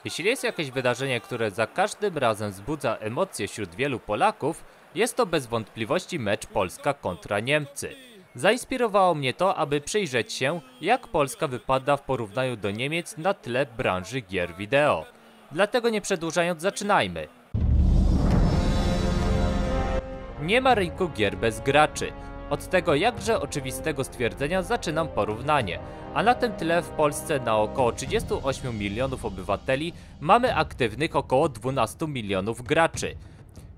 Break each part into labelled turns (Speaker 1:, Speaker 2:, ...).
Speaker 1: Jeśli jest jakieś wydarzenie, które za każdym razem wzbudza emocje wśród wielu Polaków, jest to bez wątpliwości mecz Polska kontra Niemcy. Zainspirowało mnie to, aby przyjrzeć się, jak Polska wypada w porównaniu do Niemiec na tle branży gier wideo. Dlatego nie przedłużając, zaczynajmy. Nie ma rynku gier bez graczy. Od tego jakże oczywistego stwierdzenia zaczynam porównanie, a na tym tle w Polsce na około 38 milionów obywateli mamy aktywnych około 12 milionów graczy.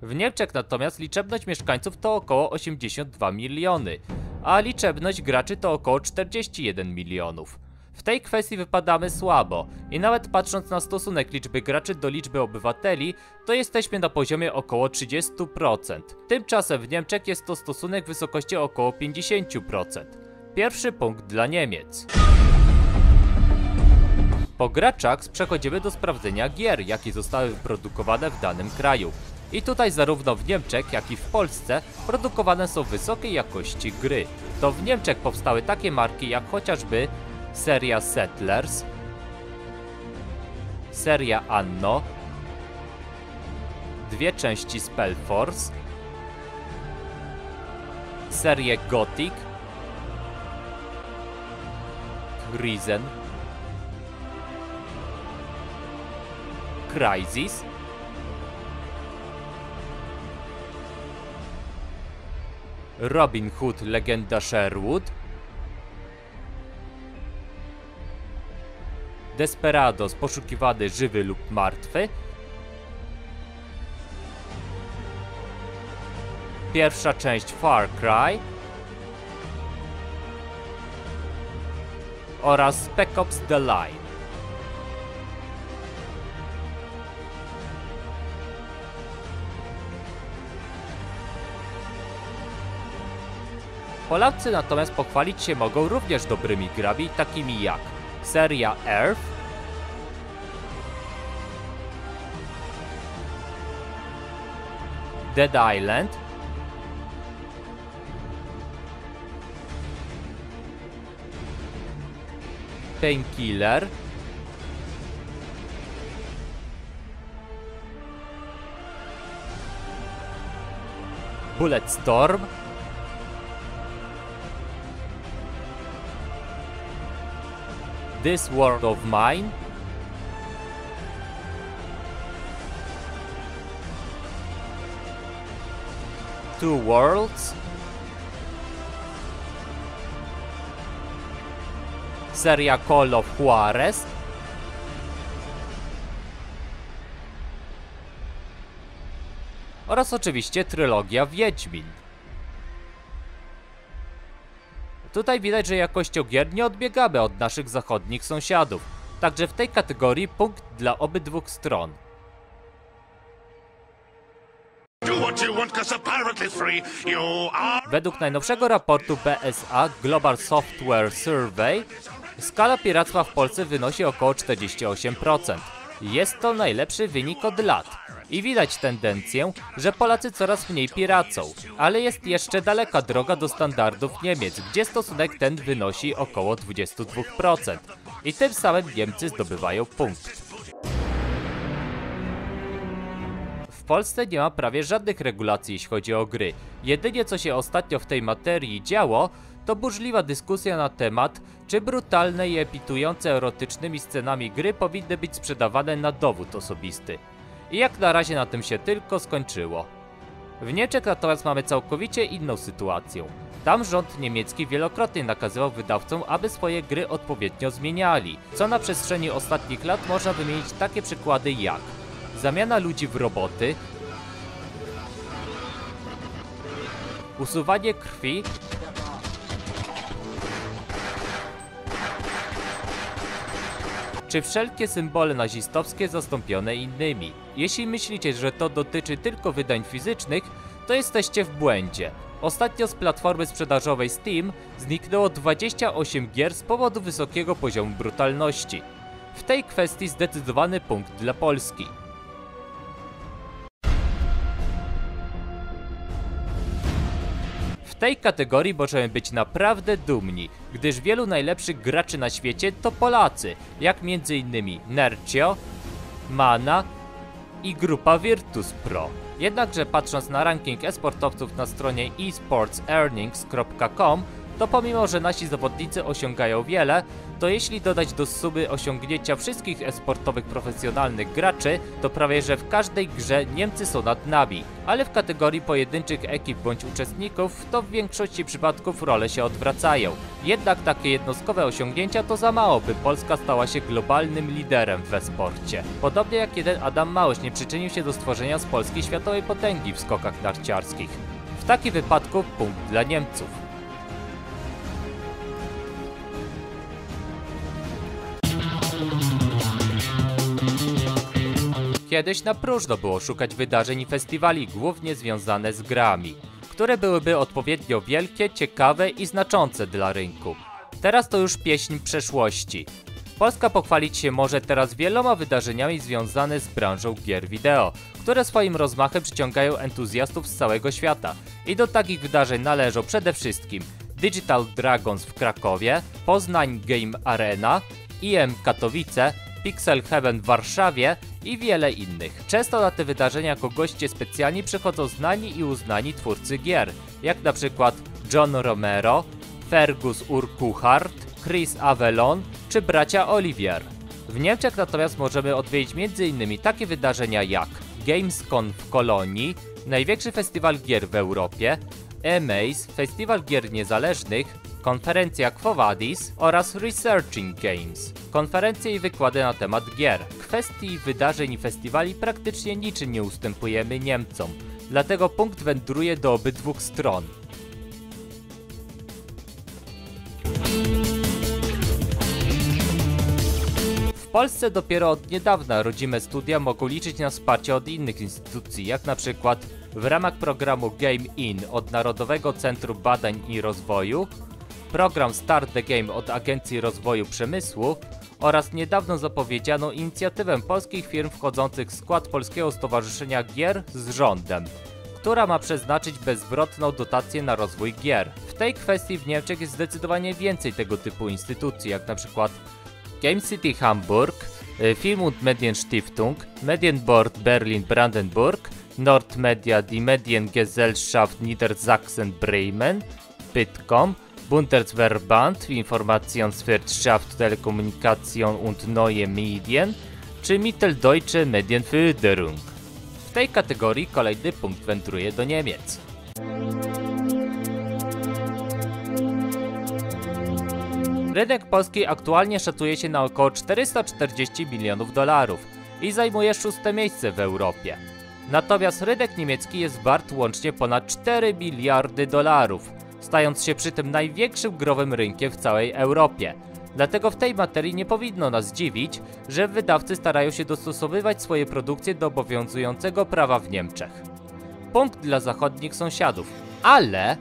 Speaker 1: W Niemczech natomiast liczebność mieszkańców to około 82 miliony, a liczebność graczy to około 41 milionów. W tej kwestii wypadamy słabo i nawet patrząc na stosunek liczby graczy do liczby obywateli, to jesteśmy na poziomie około 30%. Tymczasem w Niemczech jest to stosunek w wysokości około 50%. Pierwszy punkt dla Niemiec. Po graczach przechodzimy do sprawdzenia gier, jakie zostały wyprodukowane w danym kraju. I tutaj zarówno w Niemczech, jak i w Polsce produkowane są wysokiej jakości gry. To w Niemczech powstały takie marki jak chociażby seria Settlers, seria Anno, dwie części Spellforce, serię Gothic, Risen, Crysis, Robin Hood Legenda Sherwood, Desperados poszukiwany żywy lub martwy, pierwsza część Far Cry oraz Spec Ops The Line. Polacy natomiast pochwalić się mogą również dobrymi grami, takimi jak seria Earth, Dead Island, Painkiller, Bulletstorm, This World of Mine, Two Worlds, seria Call of Juarez, oraz oczywiście trylogia Wiedźmin. Tutaj widać, że jakością gier nie odbiegamy od naszych zachodnich sąsiadów, także w tej kategorii punkt dla obydwu stron. Według najnowszego raportu BSA Global Software Survey skala piractwa w Polsce wynosi około 48%. Jest to najlepszy wynik od lat. I widać tendencję, że Polacy coraz mniej piracą, ale jest jeszcze daleka droga do standardów Niemiec, gdzie stosunek ten wynosi około 22%. I tym samym Niemcy zdobywają punkt. W Polsce nie ma prawie żadnych regulacji, jeśli chodzi o gry. Jedynie co się ostatnio w tej materii działo, to burzliwa dyskusja na temat, czy brutalne i epitujące erotycznymi scenami gry powinny być sprzedawane na dowód osobisty. I jak na razie na tym się tylko skończyło. W Niemczech natomiast mamy całkowicie inną sytuację. Tam rząd niemiecki wielokrotnie nakazywał wydawcom, aby swoje gry odpowiednio zmieniali, co na przestrzeni ostatnich lat można wymienić takie przykłady jak zamiana ludzi w roboty, usuwanie krwi, czy wszelkie symbole nazistowskie zastąpione innymi. Jeśli myślicie, że to dotyczy tylko wydań fizycznych, to jesteście w błędzie. Ostatnio z platformy sprzedażowej Steam zniknęło 28 gier z powodu wysokiego poziomu brutalności. W tej kwestii zdecydowany punkt dla Polski. W tej kategorii możemy być naprawdę dumni, gdyż wielu najlepszych graczy na świecie to Polacy, jak m.in. Nercio, Mana i grupa Virtus Pro. Jednakże patrząc na ranking e-sportowców na stronie esportsearnings.com, to pomimo, że nasi zawodnicy osiągają wiele, to jeśli dodać do sumy osiągnięcia wszystkich e-sportowych profesjonalnych graczy, to prawie że w każdej grze Niemcy są nad nami. Ale w kategorii pojedynczych ekip bądź uczestników, to w większości przypadków role się odwracają. Jednak takie jednostkowe osiągnięcia to za mało, by Polska stała się globalnym liderem w e-sporcie. Podobnie jak jeden Adam Małysz nie przyczynił się do stworzenia z Polski światowej potęgi w skokach narciarskich. W takim wypadku punkt dla Niemców. Kiedyś na próżno było szukać wydarzeń i festiwali głównie związane z grami, które byłyby odpowiednio wielkie, ciekawe i znaczące dla rynku. Teraz to już pieśń przeszłości. Polska pochwalić się może teraz wieloma wydarzeniami związane z branżą gier wideo, które swoim rozmachem przyciągają entuzjastów z całego świata. I do takich wydarzeń należą przede wszystkim Digital Dragons w Krakowie, Poznań Game Arena, IM Katowice, Pixel Heaven w Warszawie i wiele innych. Często na te wydarzenia jako goście specjalni przychodzą znani i uznani twórcy gier, jak na przykład John Romero, Fergus Urquhart, Chris Avellone czy bracia Olivier. W Niemczech natomiast możemy odwiedzić m.in. takie wydarzenia jak Gamescom w Kolonii, największy festiwal gier w Europie, Amaze, festiwal gier niezależnych, konferencja Quo Vadis oraz Researching Games, konferencje i wykłady na temat gier. W kwestii wydarzeń i festiwali praktycznie niczym nie ustępujemy Niemcom, dlatego punkt wędruje do obydwu stron. W Polsce dopiero od niedawna rodzime studia mogą liczyć na wsparcie od innych instytucji, jak na przykład w ramach programu Game In od Narodowego Centrum Badań i Rozwoju, program Start the Game od Agencji Rozwoju Przemysłu oraz niedawno zapowiedzianą inicjatywę polskich firm wchodzących w skład Polskiego Stowarzyszenia Gier z rządem, która ma przeznaczyć bezzwrotną dotację na rozwój gier. W tej kwestii w Niemczech jest zdecydowanie więcej tego typu instytucji, jak na przykład Game City Hamburg, Film- und Medienstiftung, Medienboard Berlin-Brandenburg, Nordmedia, die Mediengesellschaft Niedersachsen-Bremen, Bitkom, Bundesverband Informationswirtschaft, Telekommunikation und Neue Medien czy Mitteldeutsche Medienförderung. W tej kategorii kolejny punkt wędruje do Niemiec. Rynek polski aktualnie szacuje się na około 440 milionów dolarów i zajmuje 6. miejsce w Europie. Natomiast rynek niemiecki jest wart łącznie ponad 4 miliardy dolarów, stając się przy tym największym growym rynkiem w całej Europie. Dlatego w tej materii nie powinno nas dziwić, że wydawcy starają się dostosowywać swoje produkcje do obowiązującego prawa w Niemczech. Punkt dla zachodnich sąsiadów, ale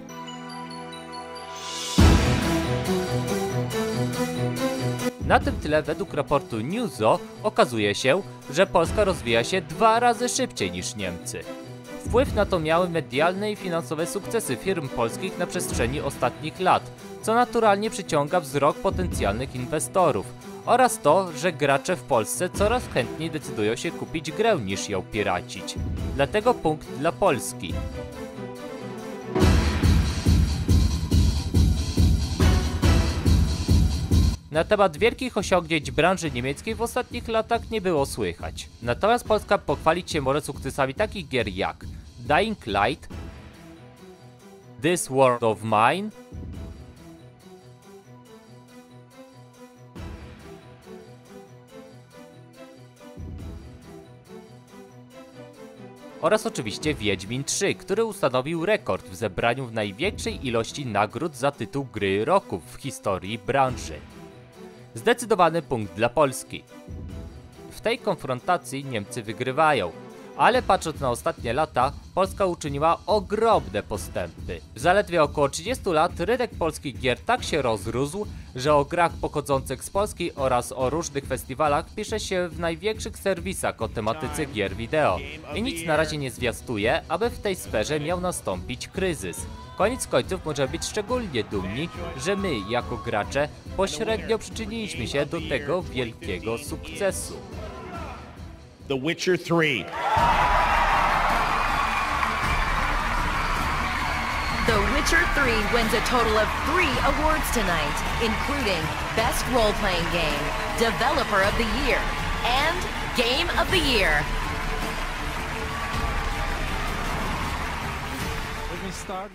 Speaker 1: na tym tyle według raportu Newzo okazuje się, że Polska rozwija się 2 razy szybciej niż Niemcy. Wpływ na to miały medialne i finansowe sukcesy firm polskich na przestrzeni ostatnich lat, co naturalnie przyciąga wzrok potencjalnych inwestorów, oraz to, że gracze w Polsce coraz chętniej decydują się kupić grę niż ją piracić. Dlatego punkt dla Polski. Na temat wielkich osiągnięć branży niemieckiej w ostatnich latach nie było słychać. Natomiast Polska pochwalić się może sukcesami takich gier jak Dying Light, This World of Mine, oraz oczywiście Wiedźmin 3, który ustanowił rekord w zebraniu w największej ilości nagród za tytuł gry roku w historii branży. Zdecydowany punkt dla Polski. W tej konfrontacji Niemcy wygrywają, ale patrząc na ostatnie lata, Polska uczyniła ogromne postępy. W zaledwie około 30 lat rynek polskich gier tak się rozrósł, że o grach pochodzących z Polski oraz o różnych festiwalach pisze się w największych serwisach o tematyce gier wideo. I nic na razie nie zwiastuje, aby w tej sferze miał nastąpić kryzys. Koniec końców możemy być szczególnie dumni, że my jako gracze pośrednio przyczyniliśmy się do tego wielkiego sukcesu.
Speaker 2: The Witcher 3.
Speaker 3: The Witcher 3 wins a total of 3 awards tonight, including Best Role-Playing Game, Developer of the Year, and Game of the Year.
Speaker 4: We're gonna start